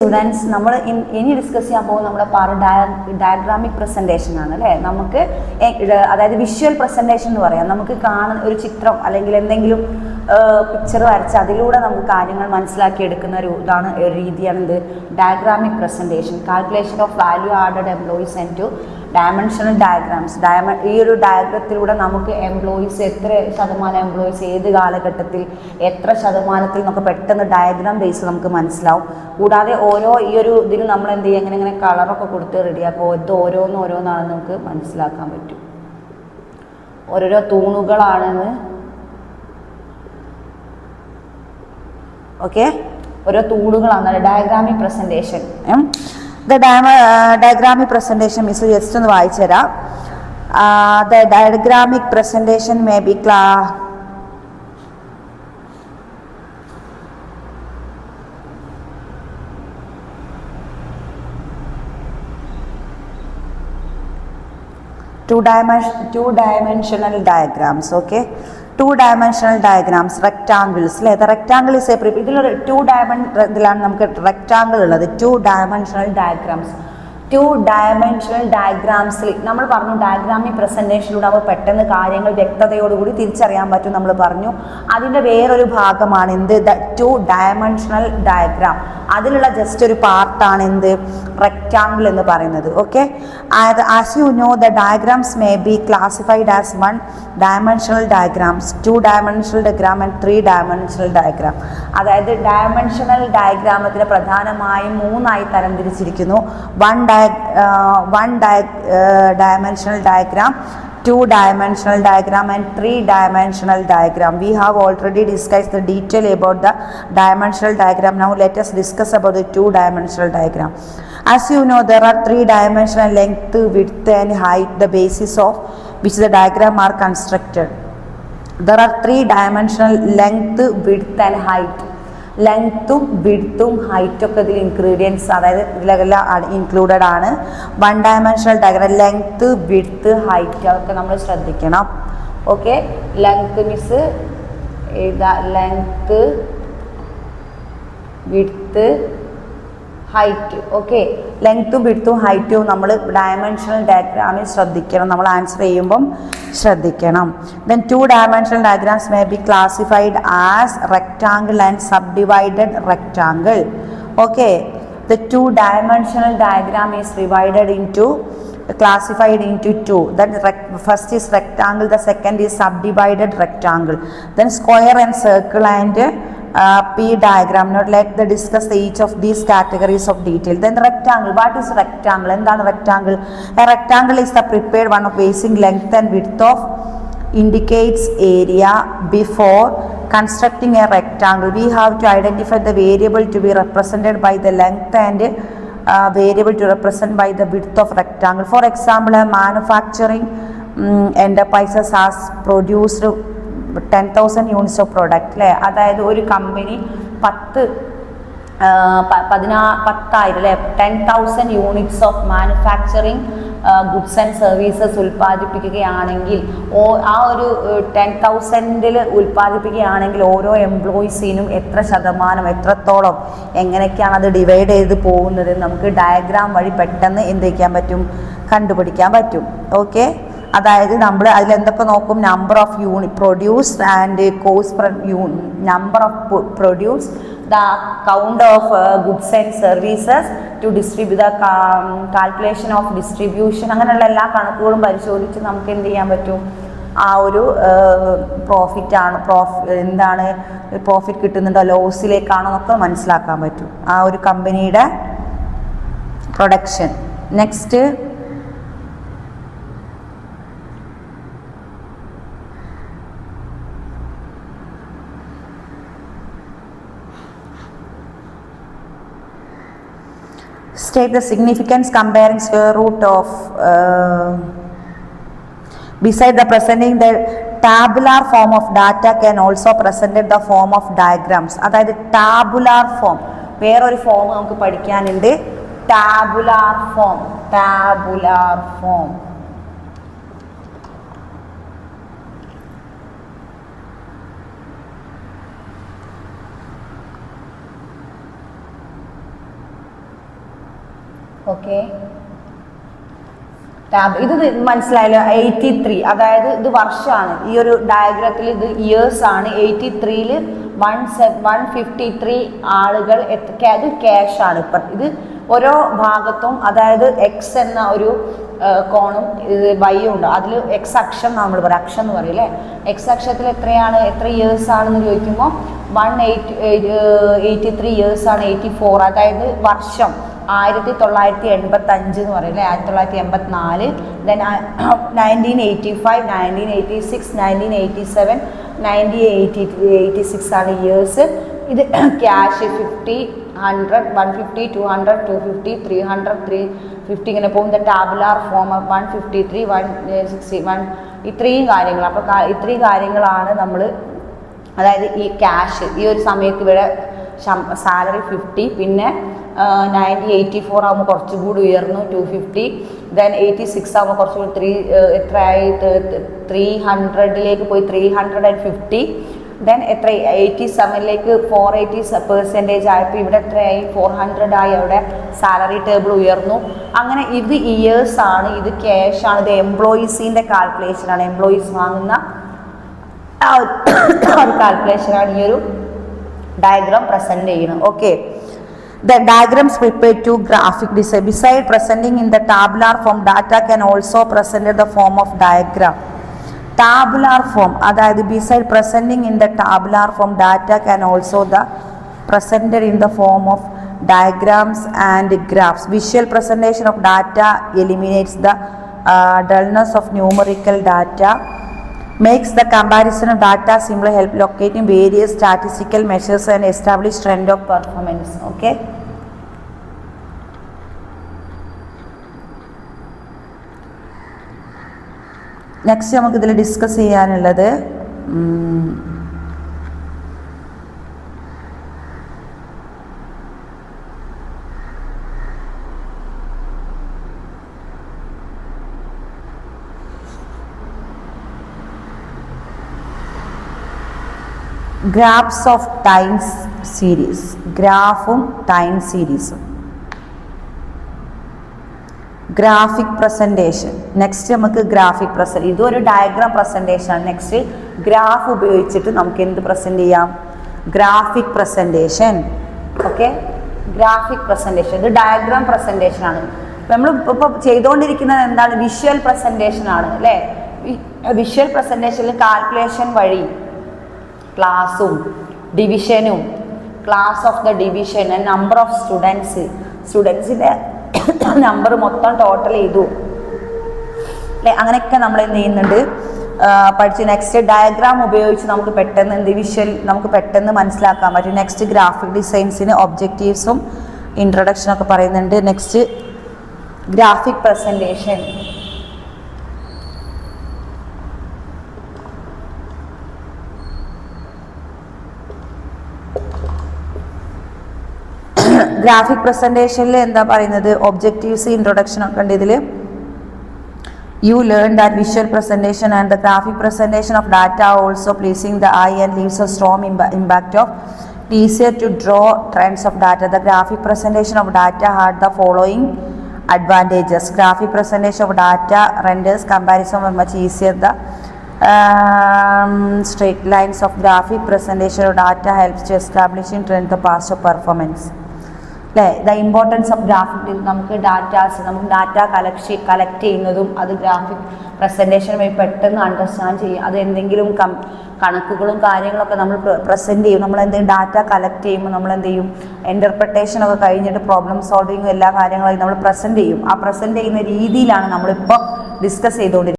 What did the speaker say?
Students, നമ്മൾ ഇനി discuss ചെയ്യാൻ പോകുന്നത് നമ്മുടെ ഡയഗ്രാമിക് പ്രസൻറ്റേഷൻ ആണ് അല്ലേ. നമുക്ക് അതായത് വിഷ്വൽ പ്രസൻറ്റേഷൻ എന്ന് പറയാം. നമുക്ക് കാണുന്ന ഒരു ചിത്രം അല്ലെങ്കിൽ എന്തെങ്കിലും പിക്ചർ വരച്ച് അതിലൂടെ നമുക്ക് കാര്യങ്ങൾ മനസ്സിലാക്കി എടുക്കുന്ന ഒരു രീതിയാണ് എന്ത്, diagrammatic presentation. Calculation of value added employees and two dimensional diagrams. ഈ ഒരു ഡയഗ്രത്തിലൂടെ നമുക്ക് എംപ്ലോയീസ് എത്ര ശതമാനം എംപ്ലോയീസ് ഏത് കാലഘട്ടത്തിൽ എത്ര ശതമാനത്തിൽ നമുക്ക് പെട്ടെന്ന് ഡയഗ്രാം ബേസ് നമുക്ക് മനസ്സിലാവും. കൂടാതെ ഓരോ ഈ ഒരു ഇതിന് നമ്മൾ എന്ത് ചെയ്യുക, ഇങ്ങനെ കളറൊക്കെ കൊടുത്ത് റെഡിയാക്കുക. ഇത് ഓരോന്നാണെന്ന് നമുക്ക് മനസ്സിലാക്കാൻ പറ്റും. ഓരോരോ തൂണുകളാണെന്ന്, ഓക്കെ, ഓരോ തൂണുകളാണ് diagrammatic presentation. Diagrammatic presentation miss just ഒന്ന് വായിച്ചു തരാം. The diagrammatic presentation may be two-dimensional diagrams, okay. Two-dimensional diagrams, rectangles, അല്ലേ. The rectangle is a ഇതിലൊരു ഇതിലാണ് നമുക്ക് റെക്റ്റാങ്കിൾ ഉള്ളത്. Two-dimensional diagrams. Two-dimensional diagramsൽ നമ്മൾ പറഞ്ഞു ഡയഗ്രാമിക് പ്രസൻറ്റേഷനിലൂടെ നമ്മൾ പെട്ടെന്ന് കാര്യങ്ങൾ വ്യക്തതയോടുകൂടി തിരിച്ചറിയാൻ പറ്റും നമ്മൾ പറഞ്ഞു. അതിൻ്റെ വേറൊരു ഭാഗമാണ് എന്ത്, two-dimensional diagram. അതിലുള്ള ജസ്റ്റ് ഒരു പാർട്ടാണ് എന്ത്, റെക്റ്റാങ്കിൾ എന്ന് പറയുന്നത്. Okay, as you know the diagrams may be classified as one-dimensional diagrams, two-dimensional diagram and three-dimensional diagram. അതായത് ഡയമെൻഷണൽ ഡയഗ്രാമത്തിന് പ്രധാനമായും മൂന്നായി തരംതിരിച്ചിരിക്കുന്നു. One-dimensional diagram, two-dimensional diagram and three-dimensional diagram. We have already discussed the detail about the dimensional diagram. Now let us discuss about the two-dimensional diagram. As you know, there are three-dimensional length, width and height, the basis of which the diagram are constructed. There are three-dimensional length, width and height. ലെങ്ത്തും വിഡ്ത്തും ഹൈറ്റും ഒക്കെ ഇതിൽ ingredients, അതായത് ഇതിലെല്ലാം included ആണ്. one-dimensional diagram length, width, height അതൊക്കെ നമ്മൾ ശ്രദ്ധിക്കണം. ഓക്കെ, ലെങ്ത്ത് മിസ് എഴുതാ, ലെങ്ത്ത്, വിഡ്ത്ത്, ഹൈറ്റ്. ഓക്കെ, ലെങ്ത്തും വിഡ്ത്തും ഹൈറ്റും നമ്മൾ ഡയമെൻഷണൽ ഡയഗ്രാമിൽ ശ്രദ്ധിക്കണം. നമ്മൾ ആൻസർ ചെയ്യുമ്പം ശ്രദ്ധിക്കണം. Then two-dimensional diagrams may be classified as rectangle and subdivided rectangle. Okay, the two-dimensional diagram is classified into two. Then first is rectangle, the second is subdivided rectangle. Then square and circle and P diagram. Now let us discuss each of these categories of detail. Then rectangle. What is rectangle? എന്താണ് rectangle? A rectangle is the prepared one of basic length and width of indicates area. Before constructing a rectangle, we have to identify the variable to be represented by the length and variable to represent by the width of rectangle. For example, a manufacturing enterprises has produced 10,000 units of product അല്ലേ. അതായത് ഒരു company 10,000 അല്ലേ, 10,000 units of manufacturing goods and services ഉൽപ്പാദിപ്പിക്കുകയാണെങ്കിൽ ആ ഒരു 10,000-ൽ ഉൽപ്പാദിപ്പിക്കുകയാണെങ്കിൽ ഓരോ എംപ്ലോയീസിനും എത്ര ശതമാനം, എത്രത്തോളം, എങ്ങനെയൊക്കെയാണ് അത് ഡിവൈഡ് ചെയ്ത് പോകുന്നത് നമുക്ക് ഡയഗ്രാം വഴി പെട്ടെന്ന് എന്ത് ചെയ്യാൻ പറ്റും, കണ്ടുപിടിക്കാൻ പറ്റും. ഓക്കെ, അതായത് നമ്മൾ അതിലെന്തൊക്കെ നോക്കും, number of unit produced and cost per number of produce, the count of goods and services to distribute, the calculation of distribution, അങ്ങനെയുള്ള എല്ലാ കണക്കുകളും പരിശോധിച്ച് നമുക്ക് എന്ത് ചെയ്യാൻ പറ്റും, ആ ഒരു എന്താണ് പ്രോഫിറ്റ് കിട്ടുന്നുണ്ടോ ലോസിലേക്കാണോ എന്നൊക്കെ മനസ്സിലാക്കാൻ പറ്റും ആ ഒരു കമ്പനിയുടെ production. Next state the significance comparing square root of beside the presenting the tabular form of data can also presented the form of diagrams. അതായത് tabular form, വേറൊരു ഫോം നമുക്ക് പഠിക്കാനുണ്ട്, tabular form. ഓക്കെ, ഇത് മനസ്സിലായല്ലോ. 83, അതായത് ഇത് വർഷമാണ്. ഈ ഒരു ഡയഗ്രത്തിൽ ഇത് ഇയേഴ്സ് ആണ്. 83-ൽ 153 ആളുകൾ അത് ക്യാഷ് ആണ്. ഇപ്പം ഇത് ഓരോ ഭാഗത്തും, അതായത് എക്സ് എന്ന ഒരു കോണും വൈയും ഉണ്ട്. അതിൽ എക്സ് അക്ഷം നമ്മൾ പറയും, അക്ഷം എന്ന് പറയും അല്ലേ. എക്സ് അക്ഷത്തിൽ എത്ര ഇയേഴ്സ് ആണെന്ന് ചോദിക്കുമ്പോൾ 183 ഇയേഴ്സ് ആണ്. 84, അതായത് വർഷം 1985 എന്ന് പറയും അല്ലേ, 1984. ദെൻ 1985, 1986, 1987, 1986 ആണ് ഇയേഴ്സ്. ഇത് ക്യാഷ് 50, 100, 150, 200, 250, 300, 350 ഇങ്ങനെ പോകും. ടാബുലാർ ഫോം 153, 161, ഇത്രയും കാര്യങ്ങൾ. അപ്പോൾ ഇത്രയും കാര്യങ്ങളാണ് നമ്മൾ, അതായത് ഈ ക്യാഷ് ഈ ഒരു സമയത്ത് ഇവിടെ സാലറി 50, പിന്നെ 1984 ആകുമ്പോൾ കുറച്ചുകൂടി ഉയർന്നു 250, ദെൻ 86 ആകുമ്പോൾ കുറച്ചുകൂടി എത്രയായി 300-ലേക്ക് പോയി 350, ദെൻ എത്ര 87-ലേക്ക് 480% ആയപ്പോൾ ഇവിടെ എത്രയായി 400 ആയി. അവിടെ സാലറി ടേബിൾ ഉയർന്നു. അങ്ങനെ ഇത് ഇയേഴ്സ് ആണ്, ഇത് ക്യാഷ് ആണ്, ഇത് എംപ്ലോയീസിൻ്റെ കാൽക്കുലേഷൻ ആണ്. എംപ്ലോയീസ് വാങ്ങുന്ന ഒരു കാൽക്കുലേഷനാണ് ഈ ഒരു ഡയഗ്രാം പ്രസന്റ് ചെയ്യുന്നത്. Okay, the diagrams prepared to graphic design. Beside presenting in the tabular form, data can also present in the form of diagram. Tabular form, അതായത് beside presenting in the tabular form, data can also the presented in the form of diagrams and graphs. Visual presentation of data eliminates the dullness of numerical data, makes the comparison of data simpler, help locating various statistical measures and establish trend of performance. Okay, next നമുക്ക് ഇതിൽ discuss ചെയ്യാനുള്ളത് graphs of time series. ഗ്രാഫും time സീരീസും. Graphic presentation. Next നമുക്ക് graphic ഇതൊരു diagram presentation ആണ്. Next graph ഉപയോഗിച്ചിട്ട് നമുക്ക് എന്ത് പ്രസൻറ്റ് ചെയ്യാം? Graphic presentation. Okay, graphic presentation ഇത് ഡയഗ്രാം പ്രസൻറ്റേഷൻ ആണ്. നമ്മൾ ഇപ്പോൾ ചെയ്തുകൊണ്ടിരിക്കുന്നത് എന്താണ്? വിഷ്വൽ പ്രസൻറ്റേഷൻ ആണ് അല്ലേ. വിഷ്വൽ പ്രസൻറ്റേഷനിൽ കാൽക്കുലേഷൻ വഴി ക്ലാസ്സും ഡിവിഷനും, class of the division, number of സ്റ്റുഡൻസിൻ്റെ നമ്പർ മൊത്തം ടോട്ടൽ ചെയ്തു അല്ലേ. അങ്ങനെയൊക്കെ നമ്മൾ എന്ത് ചെയ്യുന്നുണ്ട്, പഠിച്ചു. നെക്സ്റ്റ് ഡയഗ്രാം ഉപയോഗിച്ച് നമുക്ക് പെട്ടെന്ന് നമുക്ക് പെട്ടെന്ന് മനസ്സിലാക്കാൻ പറ്റും. നെക്സ്റ്റ് ഗ്രാഫിക് ഡിസൈൻസിന് ഒബ്ജക്റ്റീവ്സും ഇൻട്രൊഡക്ഷനൊക്കെ പറയുന്നുണ്ട്. Next graphic presentation. ഗ്രാഫിക് പ്രസൻറ്റേഷനിൽ എന്താ പറയുന്നത്? ഒബ്ജക്റ്റീവ്സ്, ഇൻട്രൊഡക്ഷൻ ഒക്കെ ഉണ്ട് ഇതിൽ. You learn that visual presentation and the graphic presentation of data are also pleasing the eye and leaves a strong impact of it easier to draw trends of data. The graphic presentation of data had the following advantages. Graphic presentation of data renders comparison much easier. The straight lines of graphic presentation of data helps to establishing trend the past of performance. The importance of graphic. നമുക്ക് data collect ചെയ്യുന്നതും അത് graphic presentation വഴി പെട്ടെന്ന് understand ചെയ്യും. അത് എന്തെങ്കിലും കണക്കുകളും കാര്യങ്ങളൊക്കെ നമ്മൾ പ്രസൻറ്റ് ചെയ്യും. നമ്മൾ എന്തെങ്കിലും ഡാറ്റ കളക്ട് ചെയ്യുമ്പോൾ നമ്മൾ എന്ത് ചെയ്യും? ഇൻ്റർപ്രിട്ടേഷനൊക്കെ കഴിഞ്ഞിട്ട് പ്രോബ്ലം സോൾവിങ്ങും എല്ലാ കാര്യങ്ങളും നമ്മൾ പ്രസൻറ്റ് ചെയ്യും. ആ പ്രസൻറ്റ് ചെയ്യുന്ന രീതിയിലാണ് നമ്മളിപ്പോൾ ഡിസ്കസ് ചെയ്തുകൊണ്ടിരിക്കുന്നത്.